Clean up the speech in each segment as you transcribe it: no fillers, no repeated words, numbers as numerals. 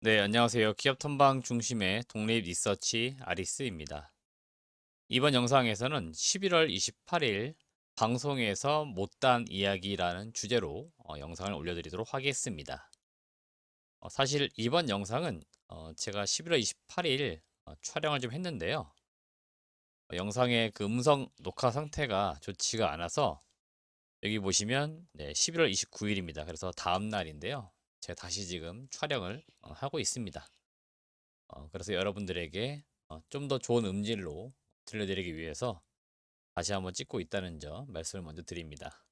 네, 안녕하세요. 기업 탐방 중심의 독립 리서치 아리스입니다. 이번 영상에서는 11월 28일 방송에서 못다한 이야기라는 주제로 영상을 올려드리도록 하겠습니다. 사실 이번 영상은 제가 11월 28일 촬영을 좀 했는데요. 영상의 그 음성 녹화 상태가 좋지가 않아서 여기 보시면 네, 11월 29일입니다. 그래서 다음 날인데요. 제가 다시 지금 촬영을 하고 있습니다. 그래서 여러분들에게 좀 더 좋은 음질로 들려드리기 위해서 다시 한번 찍고 있다는 점 말씀을 먼저 드립니다.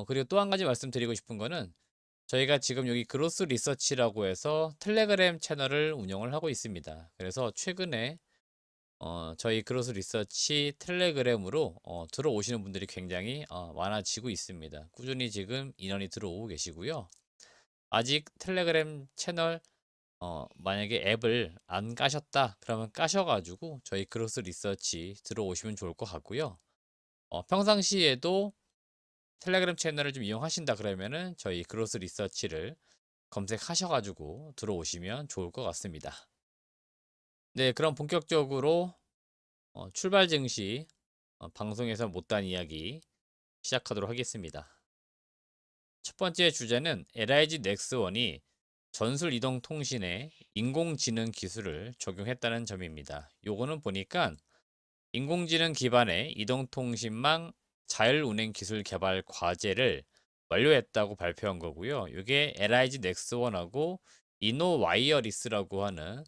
그리고 또 한 가지 말씀드리고 싶은 거는 저희가 지금 여기 그로스 리서치라고 해서 텔레그램 채널을 운영을 하고 있습니다. 그래서 최근에 저희 그로스 리서치 텔레그램으로 들어오시는 분들이 굉장히 많아지고 있습니다. 꾸준히 지금 인원이 들어오고 계시고요. 아직 텔레그램 채널 만약에 앱을 안 까셨다 그러면 까셔 가지고 저희 그로스 리서치 들어오시면 좋을 것 같고요. 평상시에도 텔레그램 채널을 좀 이용하신다 그러면은 저희 그로스 리서치를 검색하셔 가지고 들어오시면 좋을 것 같습니다. 네, 그럼 본격적으로 출발 증시 방송에서 못다한 이야기 시작하도록 하겠습니다. 첫 번째 주제는 LIG 넥스원이 전술 이동 통신에 인공지능 기술을 적용했다는 점입니다. 요거는 보니까 인공지능 기반의 이동통신망 자율운행 기술 개발 과제를 완료했다고 발표한 거고요. 이게 LIG 넥스원하고 이노와이어리스라고 하는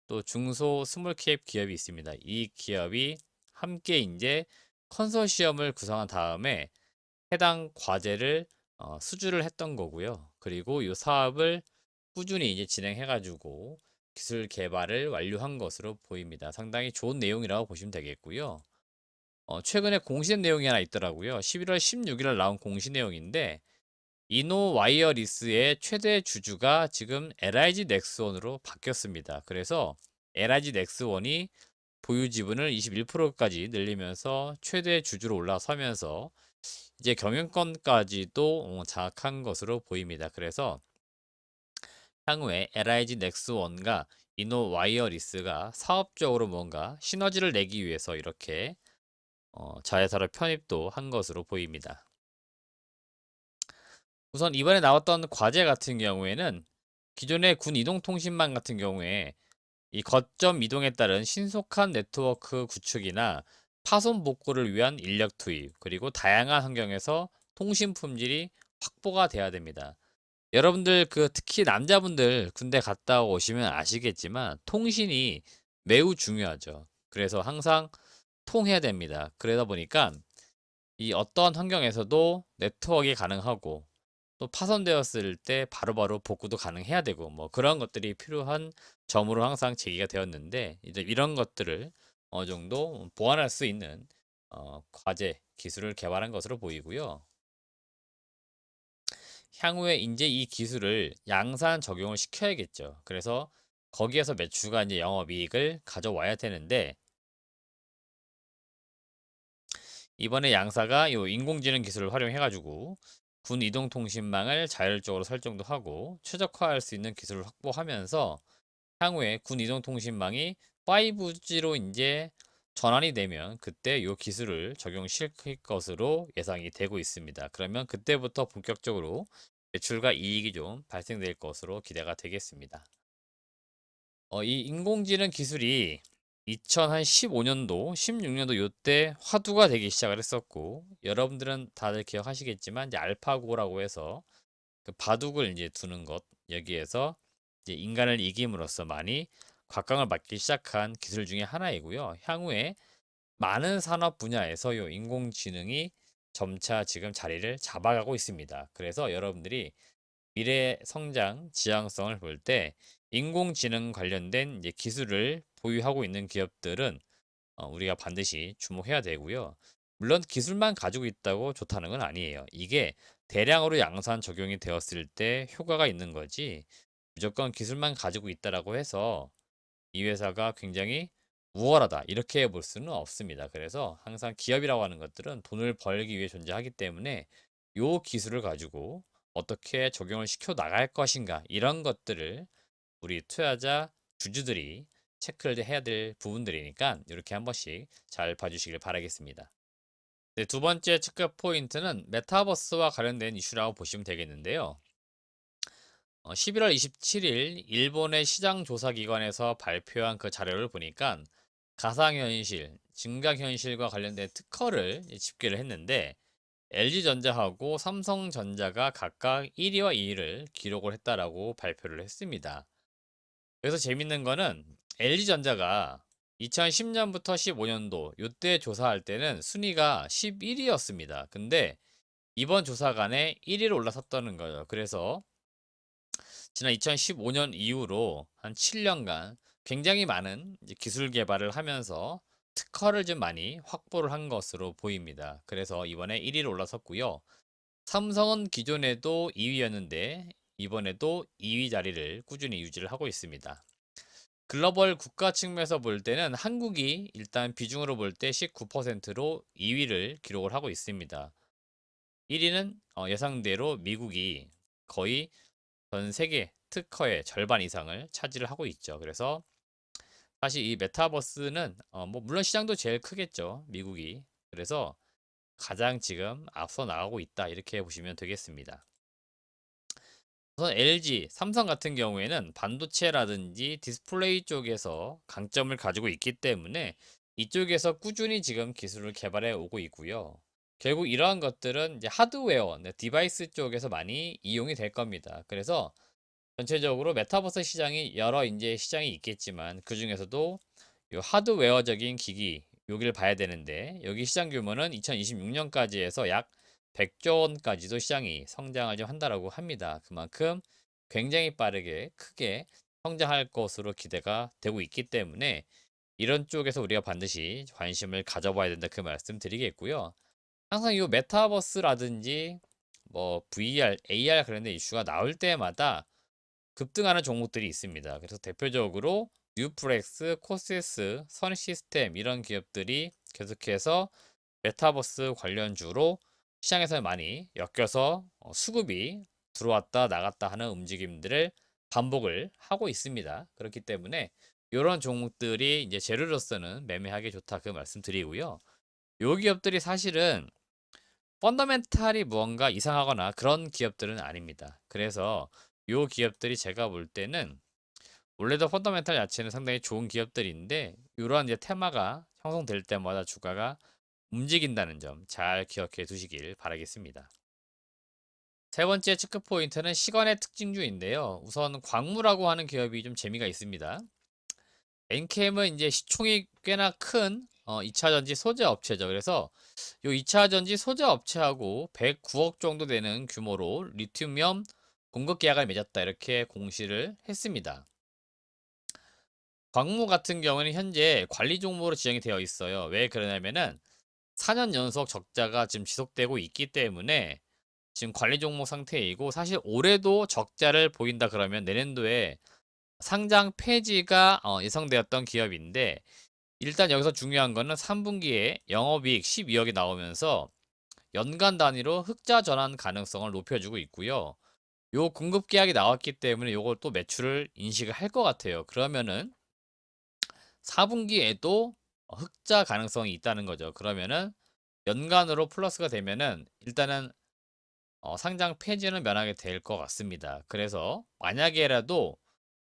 또 중소 스몰캡 기업이 있습니다. 이 기업이 함께 이제 컨소시엄을 구성한 다음에 해당 과제를 수주를 했던 거고요. 그리고 이 사업을 꾸준히 이제 진행해 가지고 기술 개발을 완료한 것으로 보입니다. 상당히 좋은 내용이라고 보시면 되겠고요. 최근에 공시된 내용이 하나 있더라고요. 11월 16일 날 나온 공시 내용인데 이노 와이어리스의 최대 주주가 지금 LIG 넥스원으로 바뀌었습니다. 그래서 LIG 넥스원이 보유 지분을 21%까지 늘리면서 최대 주주로 올라서면서 이제 경영권까지도 장악한 것으로 보입니다. 그래서 향후에 LIG 넥스원과 이노 와이어리스가 사업적으로 뭔가 시너지를 내기 위해서 이렇게 자회사를 편입도 한 것으로 보입니다. 우선 이번에 나왔던 과제 같은 경우에는 기존의 군 이동통신망 같은 경우에 이 거점 이동에 따른 신속한 네트워크 구축이나 파손 복구를 위한 인력 투입, 그리고 다양한 환경에서 통신 품질이 확보가 돼야 됩니다. 여러분들 그 특히 남자분들 군대 갔다 오시면 아시겠지만 통신이 매우 중요하죠. 그래서 항상 통해야 됩니다. 그러다 보니까 이 어떠한 환경에서도 네트워크가 가능하고 또 파손되었을 때 바로바로 복구도 가능해야 되고 뭐 그런 것들이 필요한 점으로 항상 제기가 되었는데 이제 이런 것들을 어느 정도 보완할 수 있는 과제 기술을 개발한 것으로 보이고요. 향후에 이제 이 기술을 양산 적용을 시켜야겠죠. 그래서 거기에서 매출과 이제 영업이익을 가져와야 되는데 이번에 양사가 요 인공지능 기술을 활용해가지고 군 이동통신망을 자율적으로 설정도 하고 최적화할 수 있는 기술을 확보하면서 향후에 군 이동통신망이 5G로 이제 전환이 되면 그때 요 기술을 적용시킬 것으로 예상이 되고 있습니다. 그러면 그때부터 본격적으로 매출과 이익이 좀 발생될 것으로 기대가 되겠습니다. 이 인공지능 기술이 2015년도, 16년도 요때 화두가 되기 시작을 했었고, 여러분들은 다들 기억하시겠지만, 이제 알파고라고 해서 그 바둑을 이제 두는 것, 여기에서 이제 인간을 이김으로써 많이 곽강을 맞기 시작한 기술 중에 하나이고요. 향후에 많은 산업 분야에서 이 인공지능이 점차 지금 자리를 잡아가고 있습니다. 그래서 여러분들이 미래 성장 지향성을 볼 때 인공지능 관련된 이제 기술을 보유하고 있는 기업들은 우리가 반드시 주목해야 되고요. 물론 기술만 가지고 있다고 좋다는 건 아니에요. 이게 대량으로 양산 적용이 되었을 때 효과가 있는 거지 무조건 기술만 가지고 있다라고 해서 이 회사가 굉장히 우월하다 이렇게 볼 수는 없습니다. 그래서 항상 기업이라고 하는 것들은 돈을 벌기 위해 존재하기 때문에 요 기술을 가지고 어떻게 적용을 시켜 나갈 것인가 이런 것들을 우리 투자자 주주들이 체크를 해야 될 부분들이니까 이렇게 한 번씩 잘 봐주시길 바라겠습니다. 네, 두 번째 체크 포인트는 메타버스와 관련된 이슈라고 보시면 되겠는데요. 11월 27일 일본의 시장조사기관에서 발표한 그 자료를 보니까 가상현실, 증강현실과 관련된 특허를 집계를 했는데 LG전자하고 삼성전자가 각각 1위와 2위를 기록을 했다라고 발표를 했습니다. 여기서 재밌는 거는 LG전자가 2010년부터 15년도 이때 조사할 때는 순위가 11위였습니다. 근데 이번 조사간에 1위로 올라섰다는 거예요. 그래서 지난 2015년 이후로 한 7년간 굉장히 많은 기술 개발을 하면서 특허를 좀 많이 확보를 한 것으로 보입니다. 그래서 이번에 1위로 올라섰고요. 삼성은 기존에도 2위였는데 이번에도 2위 자리를 꾸준히 유지를 하고 있습니다. 글로벌 국가 측면에서 볼 때는 한국이 일단 비중으로 볼 때 19%로 2위를 기록을 하고 있습니다. 1위는 예상대로 미국이 거의 전 세계 특허의 절반 이상을 차지를 하고 있죠. 그래서 사실 이 메타버스는 뭐 물론 시장도 제일 크겠죠. 미국이. 그래서 가장 지금 앞서 나가고 있다. 이렇게 보시면 되겠습니다. 우선 LG, 삼성 같은 경우에는 반도체라든지 디스플레이 쪽에서 강점을 가지고 있기 때문에 이쪽에서 꾸준히 지금 기술을 개발해 오고 있고요. 결국 이러한 것들은 이제 하드웨어, 디바이스 쪽에서 많이 이용이 될 겁니다. 그래서 전체적으로 메타버스 시장이 여러 이제 시장이 있겠지만 그 중에서도 요 하드웨어적인 기기 여기를 봐야 되는데 여기 시장 규모는 2026년까지 해서 약 100조 원까지도 시장이 성장을 좀 한다라고 합니다. 그만큼 굉장히 빠르게 크게 성장할 것으로 기대가 되고 있기 때문에 이런 쪽에서 우리가 반드시 관심을 가져봐야 된다 그 말씀 드리겠고요. 항상 이 메타버스라든지 뭐 VR, AR 관련된 이슈가 나올 때마다 급등하는 종목들이 있습니다. 그래서 대표적으로 뉴프렉스, 코시스, 선시스템 이런 기업들이 계속해서 메타버스 관련주로 시장에서 많이 엮여서 수급이 들어왔다 나갔다 하는 움직임들을 반복을 하고 있습니다. 그렇기 때문에 이런 종목들이 이제 재료로서는 매매하기 좋다 그 말씀드리고요. 요 기업들이 사실은 펀더멘탈이 무언가 이상하거나 그런 기업들은 아닙니다. 그래서 요 기업들이 제가 볼 때는 원래도 펀더멘탈 자체는 상당히 좋은 기업들인데 이러한 이제 테마가 형성될 때마다 주가가 움직인다는 점 잘 기억해 두시길 바라겠습니다. 세 번째 체크 포인트는 시간의 특징주인데요. 우선 광무라고 하는 기업이 좀 재미가 있습니다. 엔캠은 이제 시총이 꽤나 큰 2차 전지 소재 업체죠. 그래서 요 2차 전지 소재 업체하고 109억 정도 되는 규모로 리튬염 공급 계약을 맺었다. 이렇게 공시를 했습니다. 광무 같은 경우는 현재 관리 종목으로 지정이 되어 있어요. 왜 그러냐면은 4년 연속 적자가 지금 지속되고 있기 때문에 지금 관리 종목 상태이고 사실 올해도 적자를 보인다 그러면 내년도에 상장 폐지가 예상되었던 기업인데 일단 여기서 중요한 거는 3분기에 영업이익 12억이 나오면서 연간 단위로 흑자 전환 가능성을 높여주고 있고요. 요 공급 계약이 나왔기 때문에 요걸 또 매출을 인식을 할 것 같아요. 그러면은 4분기에도 흑자 가능성이 있다는 거죠. 그러면은 연간으로 플러스가 되면은 일단은 상장 폐지는 면하게 될 것 같습니다. 그래서 만약에라도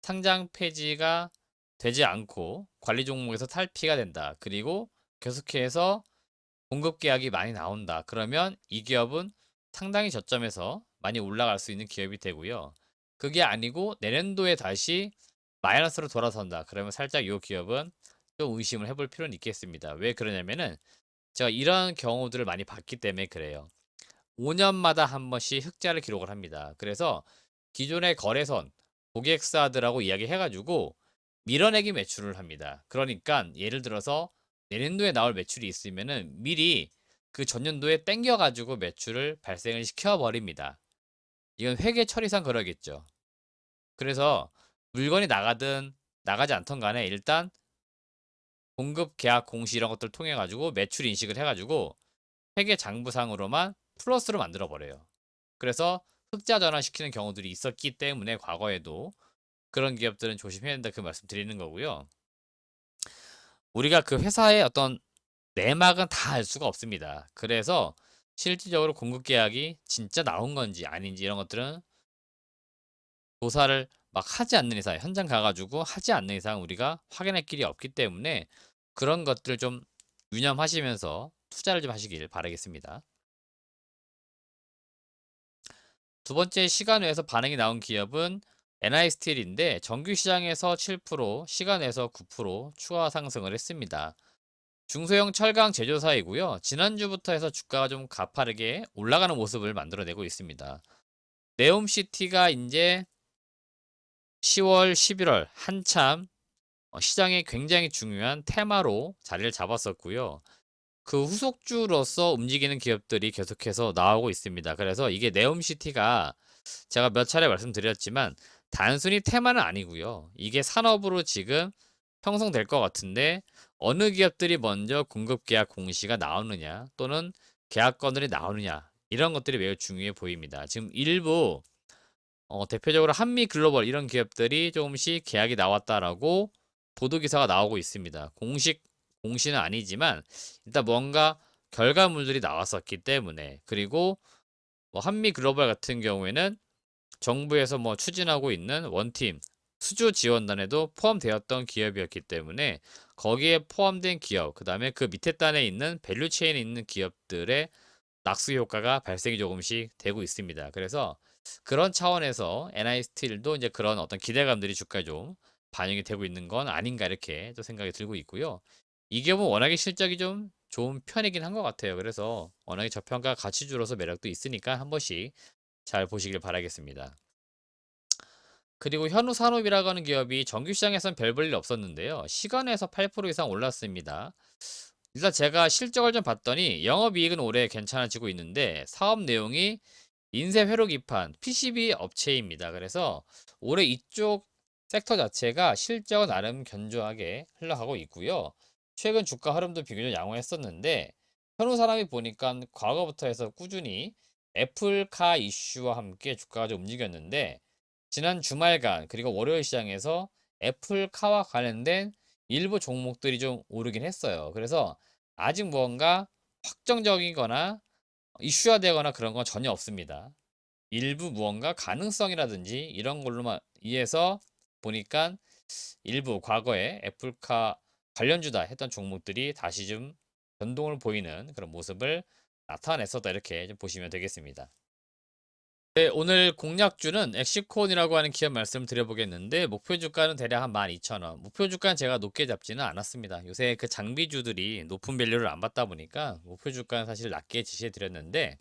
상장 폐지가 되지 않고 관리 종목에서 탈피가 된다. 그리고 계속해서 공급 계약이 많이 나온다. 그러면 이 기업은 상당히 저점에서 많이 올라갈 수 있는 기업이 되고요. 그게 아니고 내년도에 다시 마이너스로 돌아선다. 그러면 살짝 이 기업은 좀 의심을 해볼 필요는 있겠습니다. 왜 그러냐면은 제가 이런 경우들을 많이 봤기 때문에 그래요. 5년마다 한 번씩 흑자를 기록을 합니다. 그래서 기존의 거래선 고객사들하고 이야기해가지고 밀어내기 매출을 합니다. 그러니까 예를 들어서 내년도에 나올 매출이 있으면은 미리 그 전년도에 땡겨가지고 매출을 발생을 시켜버립니다. 이건 회계 처리상 그러겠죠. 그래서 물건이 나가든 나가지 않던 간에 일단 공급 계약 공시 이런 것들 통해 가지고 매출 인식을 해가지고 회계 장부상으로만 플러스로 만들어 버려요. 그래서 흑자 전환시키는 경우들이 있었기 때문에 과거에도 그런 기업들은 조심해야 된다 그 말씀 드리는 거고요. 우리가 그 회사의 어떤 내막은 다 알 수가 없습니다. 그래서 실질적으로 공급 계약이 진짜 나온 건지 아닌지 이런 것들은 조사를 막 하지 않는 이상, 현장 가 가지고 하지 않는 이상 우리가 확인할 길이 없기 때문에 그런 것들 좀 유념하시면서 투자를 좀 하시길 바라겠습니다. 두 번째 시간외에서 반응이 나온 기업은 NI스틸인데 정규 시장에서 7%, 시간외에서 9% 추가 상승을 했습니다. 중소형 철강 제조사이고요. 지난주부터 해서 주가가 좀 가파르게 올라가는 모습을 만들어내고 있습니다. 네옴시티가 이제 10월, 11월 한참 시장에 굉장히 중요한 테마로 자리를 잡았었고요. 그 후속주로서 움직이는 기업들이 계속해서 나오고 있습니다. 그래서 이게 네옴시티가 제가 몇 차례 말씀드렸지만 단순히 테마는 아니고요. 이게 산업으로 지금 형성될 것 같은데 어느 기업들이 먼저 공급 계약 공시가 나오느냐 또는 계약건들이 나오느냐 이런 것들이 매우 중요해 보입니다. 지금 일부 대표적으로 한미 글로벌 이런 기업들이 조금씩 계약이 나왔다라고 보도 기사가 나오고 있습니다. 공식 공시는 아니지만 일단 뭔가 결과물들이 나왔었기 때문에 그리고 뭐 한미 글로벌 같은 경우에는 정부에서 뭐 추진하고 있는 원팀 수주 지원단에도 포함되었던 기업이었기 때문에 거기에 포함된 기업, 그 다음에 그 밑에 단에 있는 밸류 체인에 있는 기업들의 낙수 효과가 발생이 조금씩 되고 있습니다. 그래서 그런 차원에서 NI스틸도 이제 그런 어떤 기대감들이 주가에 좀 반영이 되고 있는 건 아닌가 이렇게 또 생각이 들고 있고요. 이 기업은 워낙에 실적이 좀 좋은 편이긴 한 것 같아요. 그래서 워낙에 저평가 가치주로서 매력도 있으니까 한 번씩 잘 보시길 바라겠습니다. 그리고 현우산업이라고 하는 기업이 정규시장에선 별 볼 일 없었는데요. 시간에서 8% 이상 올랐습니다. 일단 제가 실적을 좀 봤더니 영업이익은 올해 괜찮아지고 있는데 사업 내용이 인쇄 회로 기판, PCB 업체입니다. 그래서 올해 이쪽 섹터 자체가 실적은 나름 견조하게 흘러가고 있고요. 최근 주가 흐름도 비교적 양호했었는데 현우산업이 보니까 과거부터 해서 꾸준히 애플카 이슈와 함께 주가가 좀 움직였는데 지난 주말간 그리고 월요일 시장에서 애플카와 관련된 일부 종목들이 좀 오르긴 했어요. 그래서 아직 무언가 확정적이거나 이슈화되거나 그런 건 전혀 없습니다. 일부 무언가 가능성이라든지 이런 걸로만 이해해서 보니까 일부 과거에 애플카 관련주다 했던 종목들이 다시 좀 변동을 보이는 그런 모습을 나타냈었다 이렇게 좀 보시면 되겠습니다. 네, 오늘 공략주는 엑시콘이라고 하는 기업 말씀을 드려보겠는데 목표 주가는 대략 한 12,000원. 목표 주가는 제가 높게 잡지는 않았습니다. 요새 그 장비주들이 높은 밸류를 안 받다 보니까 목표 주가는 사실 낮게 지시해 드렸는데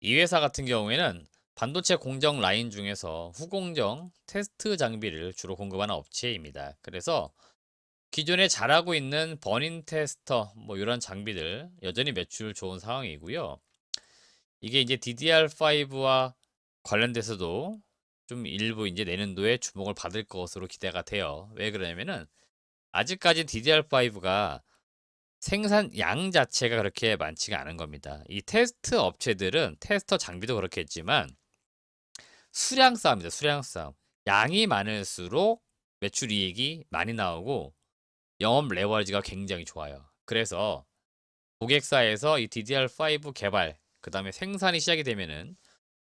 이 회사 같은 경우에는 반도체 공정 라인 중에서 후공정 테스트 장비를 주로 공급하는 업체입니다. 그래서 기존에 잘하고 있는 버닝 테스터 뭐 이런 장비들 여전히 매출 좋은 상황이고요. 이게 이제 DDR5와 관련돼서도 좀 일부 이제 내년도에 주목을 받을 것으로 기대가 돼요. 왜 그러냐면은 아직까지 DDR5가 생산 양 자체가 그렇게 많지가 않은 겁니다. 이 테스트 업체들은 테스터 장비도 그렇겠지만 수량 싸움입니다. 수량 싸움. 양이 많을수록 매출 이익이 많이 나오고 영업 레버리지가 굉장히 좋아요. 그래서 고객사에서 이 DDR5 개발, 그 다음에 생산이 시작이 되면은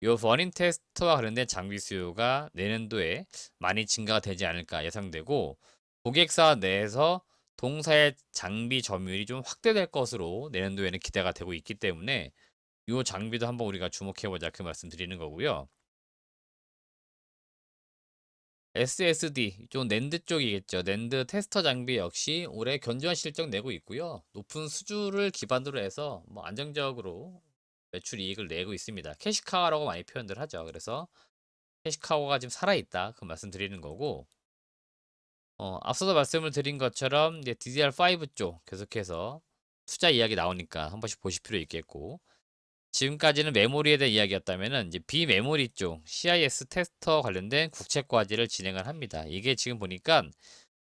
요 버닝 테스트와 관련된 장비 수요가 내년도에 많이 증가가 되지 않을까 예상되고 고객사 내에서 동사의 장비 점유율이 좀 확대될 것으로 내년도에는 기대가 되고 있기 때문에 요 장비도 한번 우리가 주목해보자 그 말씀 드리는 거고요. SSD, 좀 낸드 쪽이겠죠. 낸드 테스터 장비 역시 올해 견조한 실적 내고 있고요. 높은 수주를 기반으로 해서 뭐 안정적으로 매출 이익을 내고 있습니다. 캐시카우라고 많이 표현들 하죠. 그래서 캐시카우가 지금 살아있다 그 말씀 드리는 거고 앞서도 말씀을 드린 것처럼 이제 DDR5 쪽 계속해서 투자 이야기 나오니까 한 번씩 보실 필요 있겠고 지금까지는 메모리에 대한 이야기였다면은 이제 비메모리 쪽 CIS 테스터 관련된 국책 과제를 진행을 합니다. 이게 지금 보니까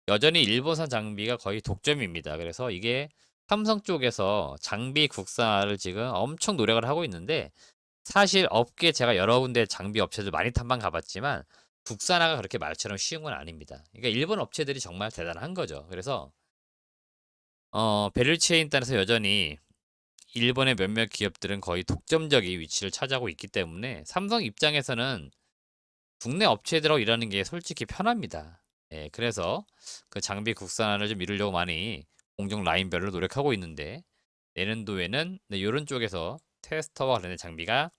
여전히 일본산 장비가 거의 독점입니다. 그래서 이게 삼성 쪽에서 장비 국산화를 지금 엄청 노력을 하고 있는데 사실 업계 제가 여러 군데 장비 업체들 많이 탐방 가봤지만 국산화가 그렇게 말처럼 쉬운 건 아닙니다. 그러니까 일본 업체들이 정말 대단한 거죠. 그래서 밸류체인 단에서 여전히 일본의 몇몇 기업들은 거의 독점적인 위치를 차지하고 있기 때문에 삼성 입장에서는 국내 업체들하고 일하는 게 솔직히 편합니다. 예, 그래서 그 장비 국산화를 좀 이루려고 많이 공정 라인별로 노력하고 있는데 내년도에는 네, 이런 쪽에서 테스터와 관련된 장비가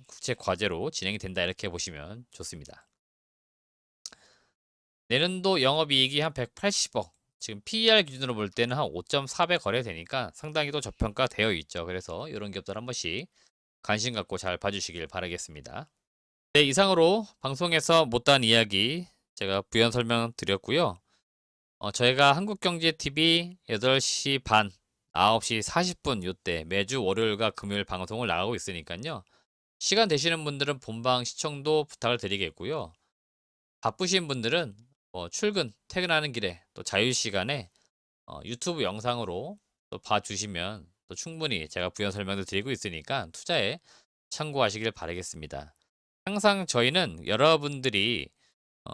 국제 과제로 진행이 된다 이렇게 보시면 좋습니다. 내년도 영업이익이 한 180억. 지금 PER 기준으로 볼 때는 한 5.4배 거래되니까 상당히 또 저평가되어 있죠. 그래서 이런 기업들 한 번씩 관심 갖고 잘 봐주시길 바라겠습니다. 네, 이상으로 방송에서 못다한 이야기 제가 부연 설명드렸고요. 저희가 한국경제TV 8시 반, 9시 40분 요때 매주 월요일과 금요일 방송을 나가고 있으니까요. 시간 되시는 분들은 본방 시청도 부탁을 드리겠고요. 바쁘신 분들은 출근, 퇴근하는 길에 또 자유시간에 유튜브 영상으로 또 봐주시면 또 충분히 제가 부연 설명도 드리고 있으니까 투자에 참고하시길 바라겠습니다. 항상 저희는 여러분들이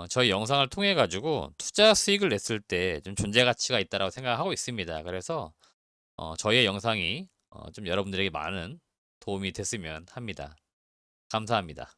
저희 영상을 통해 가지고 투자 수익을 냈을 때 좀 존재 가치가 있다고 생각하고 있습니다. 그래서 저희의 영상이 좀 여러분들에게 많은 도움이 됐으면 합니다. 감사합니다.